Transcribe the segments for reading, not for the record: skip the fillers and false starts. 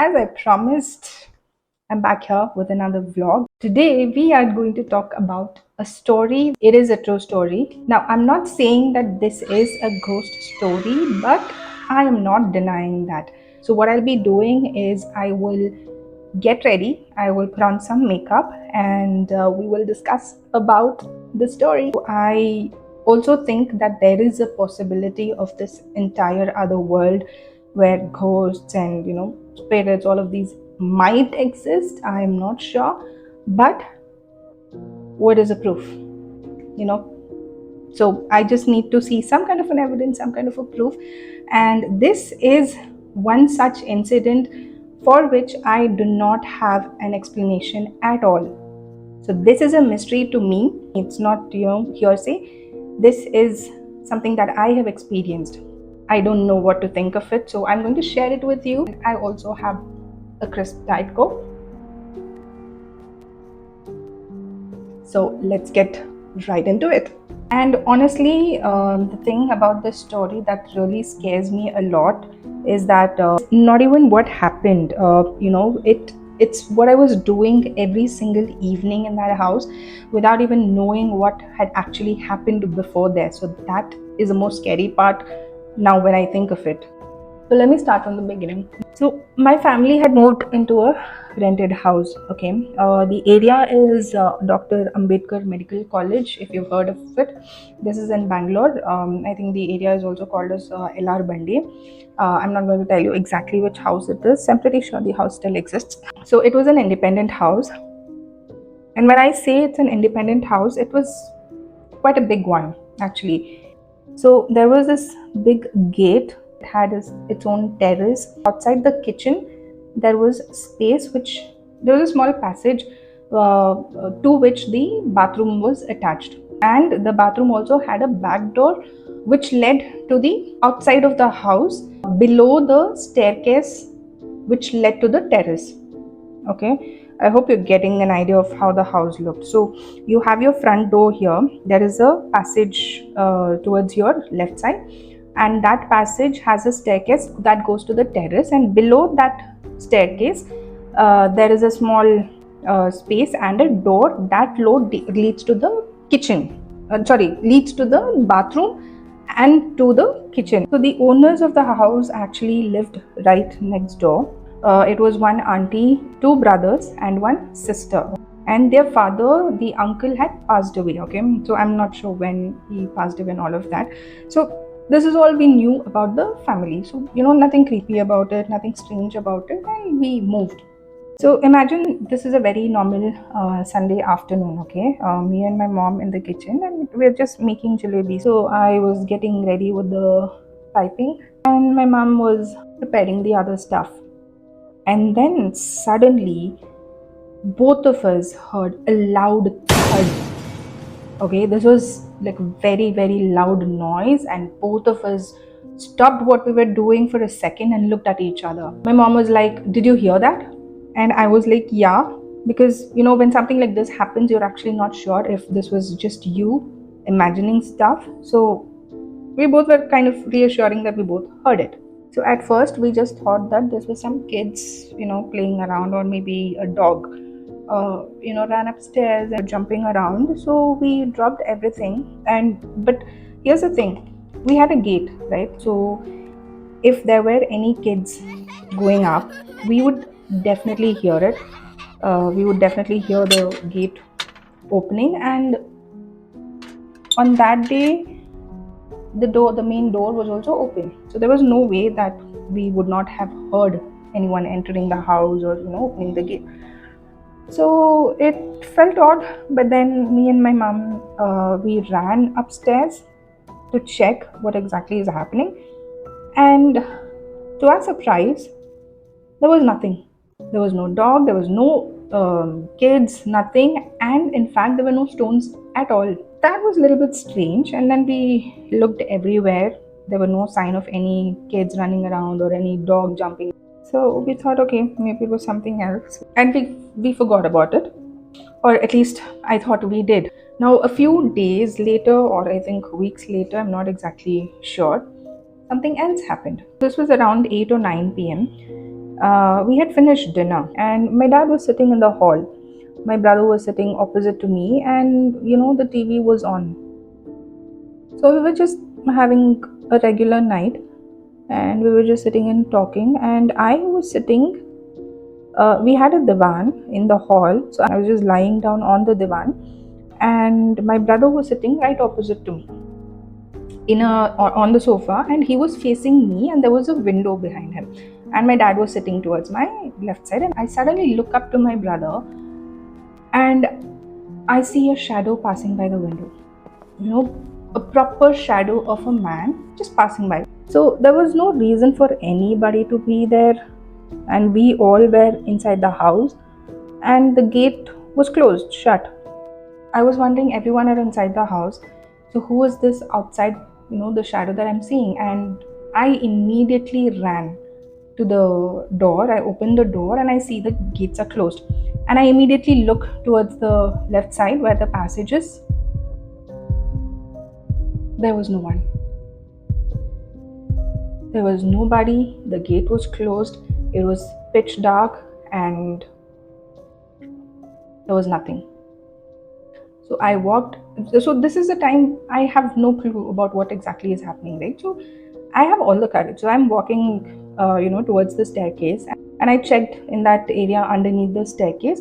as I promised, I'm back here with another vlog. Today we are going to talk about a story. It is a true story. Now, I'm not saying that this is a ghost story, but I am not denying that. So what I'll be doing is I will get ready, I will put on some makeup, and we will discuss about the story. I also think that there is a possibility of this entire other world where ghosts and spirits, all of these might exist. I am not sure, but what is a proof? You know, so I just need to see some kind of an evidence, some kind of a proof, and this is one such incident for which I do not have an explanation at all. So this is a mystery to me. It's not hearsay. This is something that I have experienced. I don't know what to think of it, so I'm going to share it with you. I also have a crisp Diet Coke. So let's get right into it. And honestly, the thing about this story that really scares me a lot is that not even what happened. It's what I was doing every single evening in that house without even knowing what had actually happened before there. So that is the most scary part now when I think of it. So let me start from the beginning. So my family had moved into a rented house. Okay, the area is Dr. Ambedkar Medical College. If you've heard of it, this is in Bangalore. I think the area is also called as LR Bandi. I'm not going to tell you exactly which house it is. I'm pretty sure the house still exists. So it was an independent house, and when I say it's an independent house, it was quite a big one actually. So there was this big gate. It had its own terrace. Outside the kitchen, there was space there was a small passage to which the bathroom was attached. And the bathroom also had a back door which led to the outside of the house below the staircase which led to the terrace. Okay, I hope you're getting an idea of how the house looked. So you have your front door here. There is a passage towards your left side, and that passage has a staircase that goes to the terrace, and below that staircase there is a small space and a door that leads to the kitchen, leads to the bathroom and to the kitchen. So the owners of the house actually lived right next door. It was one auntie, two brothers, and one sister. And their father, the uncle, had passed away. Okay, so I'm not sure when he passed away and all of that. So this is all we knew about the family. So nothing creepy about it, nothing strange about it, and we moved. So imagine this is a very normal Sunday afternoon, okay? Me and my mom in the kitchen, and we're just making jalebi. So I was getting ready with the piping, and my mom was preparing the other stuff. And then suddenly, both of us heard a loud thud. Okay, this was like very, very loud noise, and both of us stopped what we were doing for a second and looked at each other. My mom was like, "Did you hear that?" And I was like, "Yeah," because when something like this happens, you're actually not sure if this was just you imagining stuff. So we both were kind of reassuring that we both heard it. So at first we just thought that this was some kids, playing around, or maybe a dog, ran upstairs and jumping around. So we dropped everything. But here's the thing: we had a gate, right? So if there were any kids going up, we would definitely hear it. We would definitely hear the gate opening, and on that day, the main door was also open, so there was no way that we would not have heard anyone entering the house or opening the gate. So it felt odd, but then me and my mom, we ran upstairs to check what exactly is happening, and to our surprise, there was nothing. There was no dog, there was no kids, nothing, and in fact there were no stones at all. That was a little bit strange, and then we looked everywhere. There were no sign of any kids running around or any dog jumping. So we thought, okay, maybe it was something else, and we forgot about it, or at least I thought we did. Now a few days later, or I think weeks later, I'm not exactly sure, something else happened. This was around 8 or 9 p.m. We had finished dinner, and my dad was sitting in the hall. My brother was sitting opposite to me, and the TV was on. So we were just having a regular night, and we were just sitting and talking. And I was sitting. We had a divan in the hall, so I was just lying down on the divan, and my brother was sitting right opposite to me on the sofa, and he was facing me, and there was a window behind him, and my dad was sitting towards my left side, and I suddenly look up to my brother, and I see a shadow passing by the window. you know a proper shadow of a man just passing by. So there was no reason for anybody to be there, and we all were inside the house, and the gate was closed shut. I was wondering, everyone are inside the house, so who is this outside, the shadow that I'm seeing? And I immediately ran to the door. I opened the door and I see the gates are closed. And I immediately look towards the left side where the passage is. There was no one. There was nobody. The gate was closed. It was pitch dark and there was nothing. So I walked. So this is the time I have no clue about what exactly is happening, right? So I have all the courage. So I'm walking, towards the staircase, and I checked in that area underneath the staircase.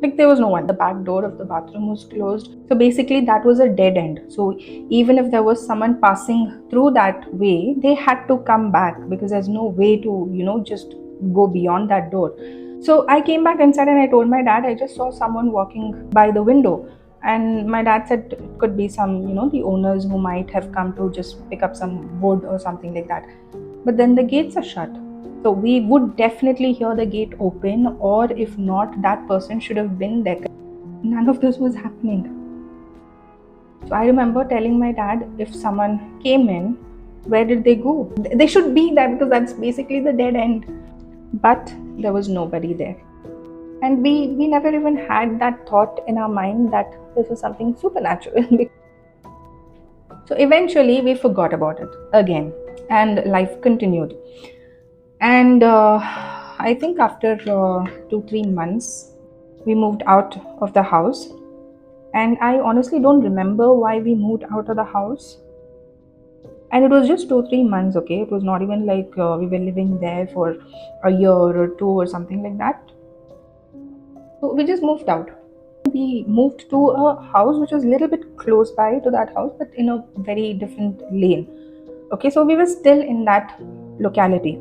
Like, there was no one. The back door of the bathroom was closed. So basically, that was a dead end. So even if there was someone passing through that way, they had to come back because there's no way to, just go beyond that door. So I came back inside and I told my dad, I just saw someone walking by the window. And my dad said it could be some, the owners who might have come to just pick up some wood or something like that. But then the gates are shut. So we would definitely hear the gate open, or if not, that person should have been there. None of this was happening. So I remember telling my dad, if someone came in, where did they go? They should be there because that's basically the dead end. But there was nobody there. And we never even had that thought in our mind that this was something supernatural. So eventually we forgot about it again, and life continued. And I think after 2-3 months, we moved out of the house. And I honestly don't remember why we moved out of the house. And it was just 2-3 months, okay? It was not even like we were living there for a year or two or something like that. So we just moved out. We moved to a house which was a little bit close by to that house, but in a very different lane. Okay, so we were still in that locality.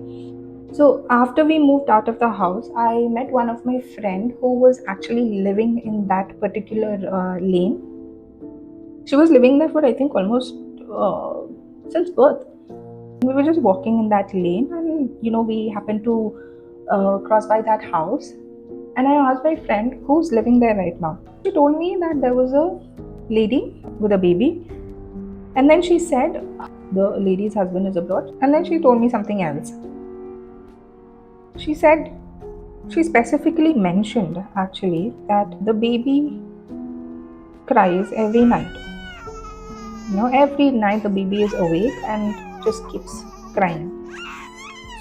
So after we moved out of the house, I met one of my friend who was actually living in that particular lane. She was living there for, I think, almost since birth. We were just walking in that lane, and we happened to cross by that house. And I asked my friend who's living there right now. She told me that there was a lady with a baby. And then she said the lady's husband is abroad. And then she told me something else. She said, she specifically mentioned actually that the baby cries every night. Every night the baby is awake and just keeps crying.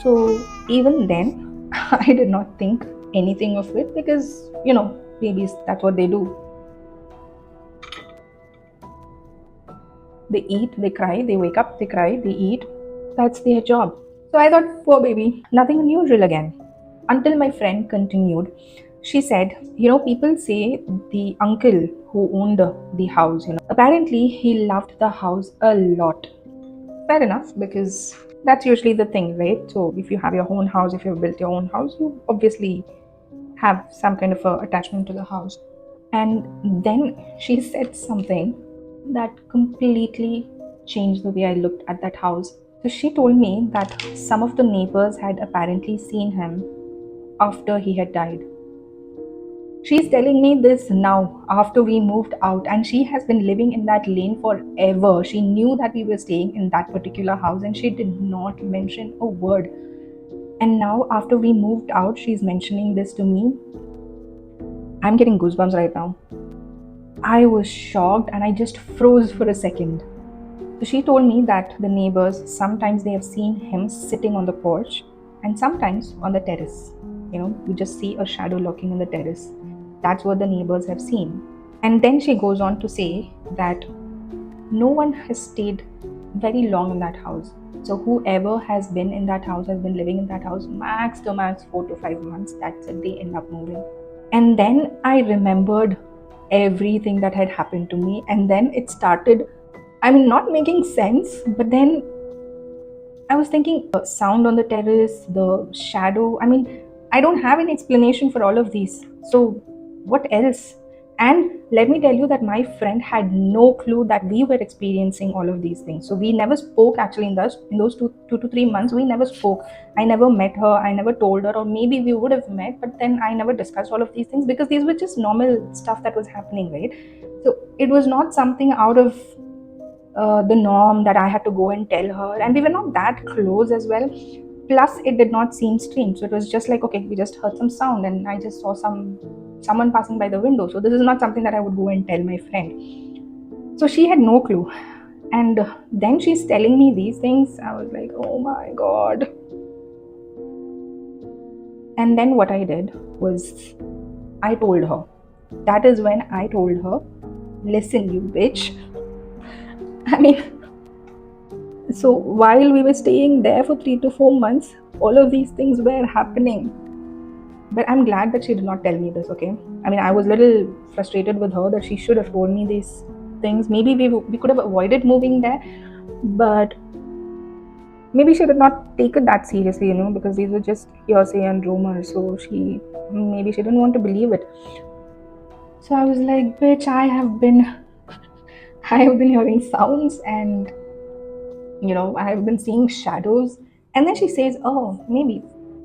So even then, I did not think anything of it because, babies, that's what they do. They eat, they cry, they wake up, they cry, they eat. That's their job. So I thought, poor baby, nothing unusual again. Until my friend continued. She said, people say the uncle who owned the house, apparently he loved the house a lot. Fair enough, because that's usually the thing, right? So if you have your own house, if you've built your own house, you obviously have some kind of a attachment to the house. And then she said something that completely changed the way I looked at that house. So she told me that some of the neighbors had apparently seen him after he had died. She's telling me this now after we moved out, and she has been living in that lane forever. She knew that we were staying in that particular house and she did not mention a word. And now after we moved out, she's mentioning this to me. I'm getting goosebumps right now. I was shocked and I just froze for a second. So she told me that the neighbors, sometimes they have seen him sitting on the porch and sometimes on the terrace. You just see a shadow lurking on the terrace. That's what the neighbors have seen. And then she goes on to say that no one has stayed very long in that house. So whoever has been in that house has been living in that house max to max 4 to 5 months. That's it, they end up moving. And then I remembered everything that had happened to me, and then it started, I mean, not making sense, but then I was thinking sound on the terrace, the shadow. I mean, I don't have any explanation for all of these. So, what else? And let me tell you that my friend had no clue that we were experiencing all of these things. So we never spoke actually in those 2 to 3 months. We never spoke. I never met her. I never told her, or maybe we would have met, but then I never discussed all of these things because these were just normal stuff that was happening, right? So it was not something out of the norm that I had to go and tell her, and we were not that close as well. Plus, it did not seem strange, so it was just like, okay, we just heard some sound, and I just saw someone passing by the window. So this is not something that I would go and tell my friend. So she had no clue, and then she's telling me these things. I was like, oh my god. And then what I did was I told her. That is when I told her, listen, you bitch. I mean, so while we were staying there for 3 to 4 months, all of these things were happening. But I'm glad that she did not tell me this, okay? I mean, I was a little frustrated with her that she should have told me these things. Maybe we could have avoided moving there, but maybe she did not take it that seriously, because these were just hearsay and rumors. So maybe she didn't want to believe it. So I was like, bitch, I have been hearing sounds, and I have been seeing shadows. And then she says, oh, maybe,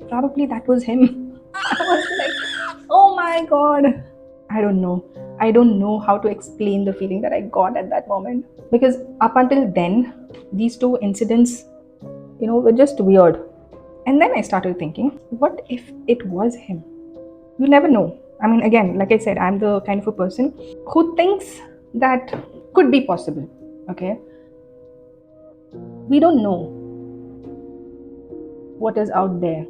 probably that was him. I was like, oh my god. I don't know. I don't know how to explain the feeling that I got at that moment. Because up until then, these two incidents, were just weird. And then I started thinking, what if it was him? You never know. I mean, again, like I said, I'm the kind of a person who thinks that could be possible. Okay? We don't know what is out there.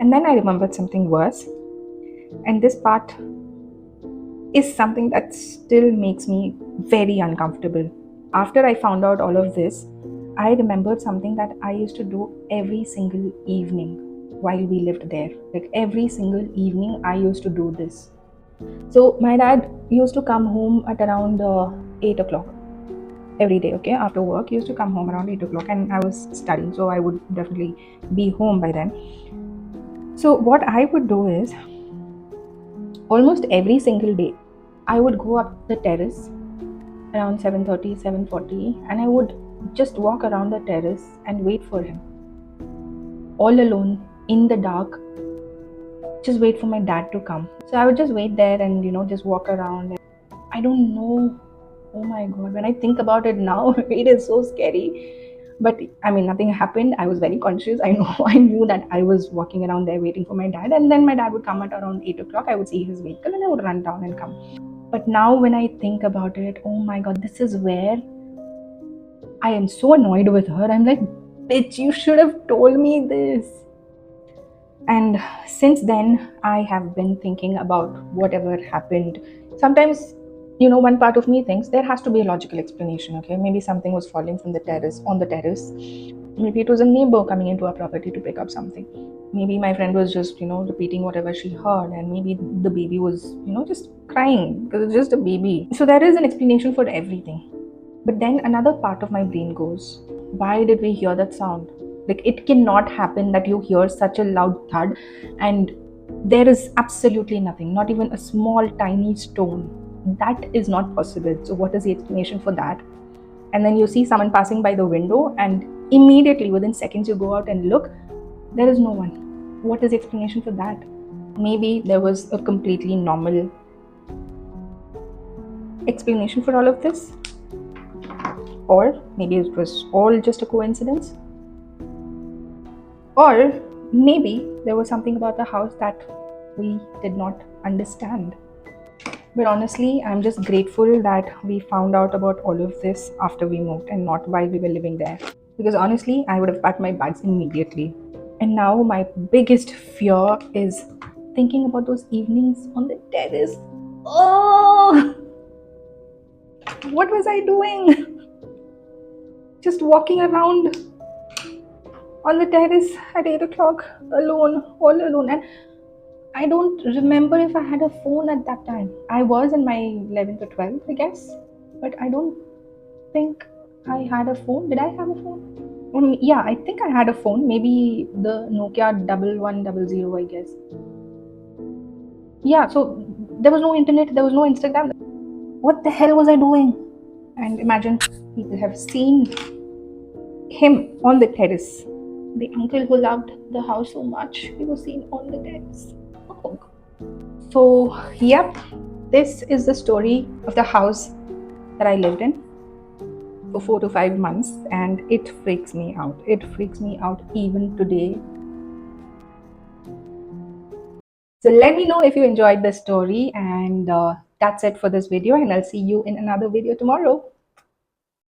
And then I remembered something worse. And this part is something that still makes me very uncomfortable. After I found out all of this, I remembered something that I used to do every single evening while we lived there. Like every single evening, I used to do this. So my dad used to come home at around 8 o'clock every day, okay? After work, he used to come home around 8 o'clock, and I was studying, so I would definitely be home by then. So what I would do is, almost every single day, I would go up the terrace around 7:30, 7:40, and I would just walk around the terrace and wait for him. All alone, in the dark, just wait for my dad to come. So I would just wait there and, just walk around. I don't know. Oh my god, when I think about it now, it is so scary. But I mean, nothing happened. I was very conscious. I knew that I was walking around there waiting for my dad, and then my dad would come at around 8 o'clock. I would see his vehicle and I would run down and come. But now when I think about it, oh my god, this is where I am so annoyed with her. I'm like, bitch, you should have told me this. And since then, I have been thinking about whatever happened. Sometimes, one part of me thinks there has to be a logical explanation, okay? Maybe something was falling from the terrace, on the terrace. Maybe it was a neighbor coming into our property to pick up something. Maybe my friend was just, repeating whatever she heard, and maybe the baby was, just crying because it's just a baby. So there is an explanation for everything. But then another part of my brain goes, why did we hear that sound? Like, it cannot happen that you hear such a loud thud and there is absolutely nothing, not even a small tiny stone. That is not possible. So what is the explanation for that? And then you see someone passing by the window, and immediately within seconds you go out and look, there is no one. What is the explanation for that? Maybe there was a completely normal explanation for all of this, or maybe it was all just a coincidence, or maybe there was something about the house that we did not understand. But honestly, I'm just grateful that we found out about all of this after we moved and not while we were living there. Because honestly, I would have packed my bags immediately. And now my biggest fear is thinking about those evenings on the terrace. Oh, what was I doing? Just walking around on the terrace at 8 o'clock alone, all alone. And I don't remember if I had a phone at that time. I was in my 11th or 12th, I guess. But I don't think I had a phone. Did I have a phone? Yeah, I think I had a phone. Maybe the Nokia 1100, I guess. Yeah, so there was no internet, there was no Instagram. What the hell was I doing? And imagine people have seen him on the terrace. The uncle who loved the house so much, he was seen on the terrace. Oh. So, yep, this is the story of the house that I lived in for 4 to 5 months, and it freaks me out. It freaks me out even today. So, let me know if you enjoyed the story, and that's it for this video, and I'll see you in another video tomorrow.